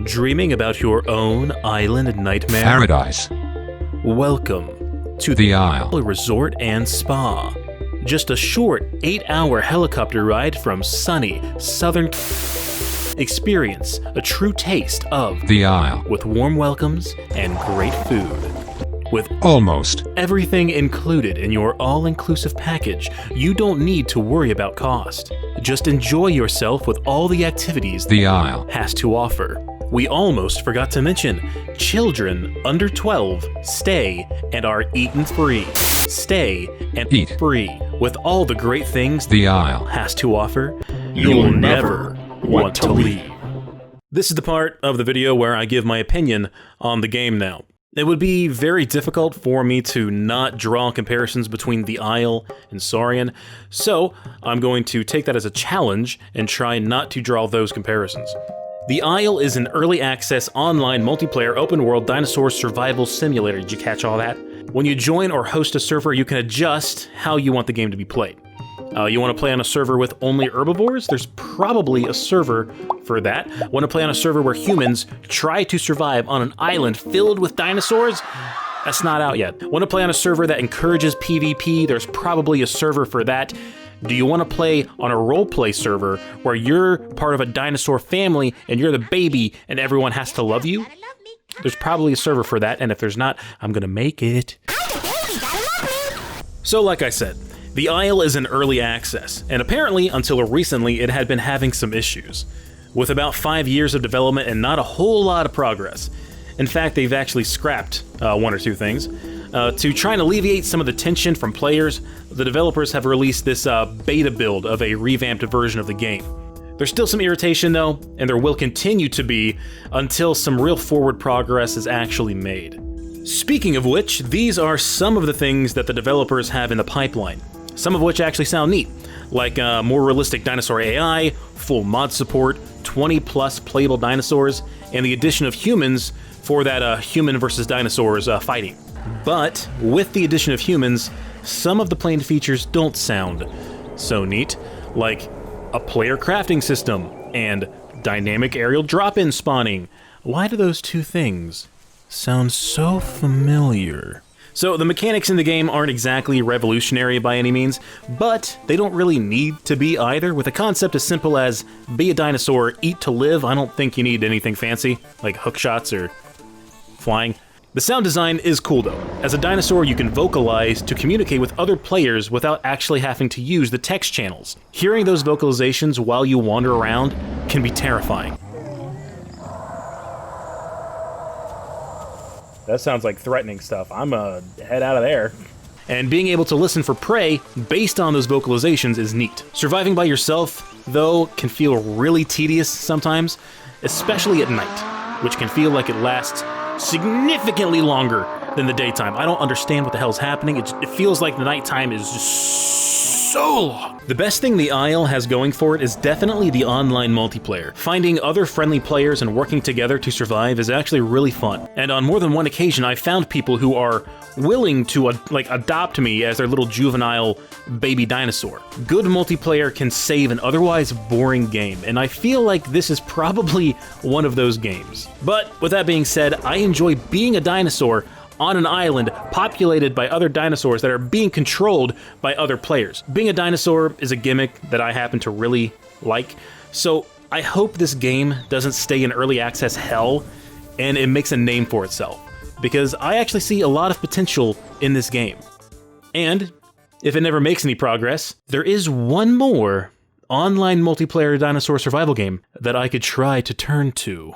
Dreaming about your own island nightmare? Paradise. Welcome to The Isle Resort and Spa. Just a short 8-hour helicopter ride from sunny southern. Experience a true taste of The Isle. with warm welcomes and great food. With Almost. everything included in your all-inclusive package, you don't need to worry about cost. Just enjoy yourself with all the activities The Isle has to offer. We almost forgot to mention, children under 12 stay and are eaten free. Stay and Eat free. With all the great things The Isle has to offer, you'll never want to leave. This is the part of the video where I give my opinion on the game now. It would be very difficult for me to not draw comparisons between The Isle and Saurian, so I'm going to take that as a challenge and try not to draw those comparisons. The Isle is an early access online multiplayer open world dinosaur survival simulator. Did you catch all that? When you join or host a server, you can adjust how you want the game to be played. You want to play on a server with only herbivores? There's probably a server for that. Want to play on a server where humans try to survive on an island filled with dinosaurs? That's not out yet. Want to play on a server that encourages PvP? There's probably a server for that. Do you want to play on a roleplay server where you're part of a dinosaur family and you're the baby and everyone has to love you? There's probably a server for that, and if there's not, I'm gonna make it. So like I said, The Isle is in early access, and apparently until recently it had been having some issues. With about 5 years of development and not a whole lot of progress. In fact, they've actually scrapped one or two things. To try and alleviate some of the tension from players, the developers have released this beta build of a revamped version of the game. There's still some irritation though, and there will continue to be until some real forward progress is actually made. Speaking of which, these are some of the things that the developers have in the pipeline, some of which actually sound neat, like more realistic dinosaur AI, full mod support, 20+ playable dinosaurs, and the addition of humans for that human versus dinosaurs fighting. But with the addition of humans, some of the planned features don't sound so neat, like a player crafting system and dynamic aerial drop-in spawning. Why do those two things sound so familiar? So the mechanics in the game aren't exactly revolutionary by any means, but they don't really need to be either. With a concept as simple as be a dinosaur, eat to live, I don't think you need anything fancy, like hook shots or flying. The sound design is cool though. As a dinosaur, you can vocalize to communicate with other players without actually having to use the text channels. Hearing those vocalizations while you wander around can be terrifying. That sounds like threatening stuff. I'm head out of there. And being able to listen for prey based on those vocalizations is neat. Surviving by yourself, though, can feel really tedious sometimes, especially at night, which can feel like it lasts significantly longer than the daytime. I don't understand what the hell's happening. It feels like the nighttime is just so long. The best thing The Isle has going for it is definitely the online multiplayer. Finding other friendly players and working together to survive is actually really fun. And on more than one occasion, I found people who are willing to adopt me as their little juvenile baby dinosaur. Good multiplayer can save an otherwise boring game, and I feel like this is probably one of those games. But with that being said, I enjoy being a dinosaur on an island populated by other dinosaurs that are being controlled by other players. Being a dinosaur is a gimmick that I happen to really like, so I hope this game doesn't stay in early access hell and it makes a name for itself, because I actually see a lot of potential in this game. And if it never makes any progress, there is one more online multiplayer dinosaur survival game that I could try to turn to.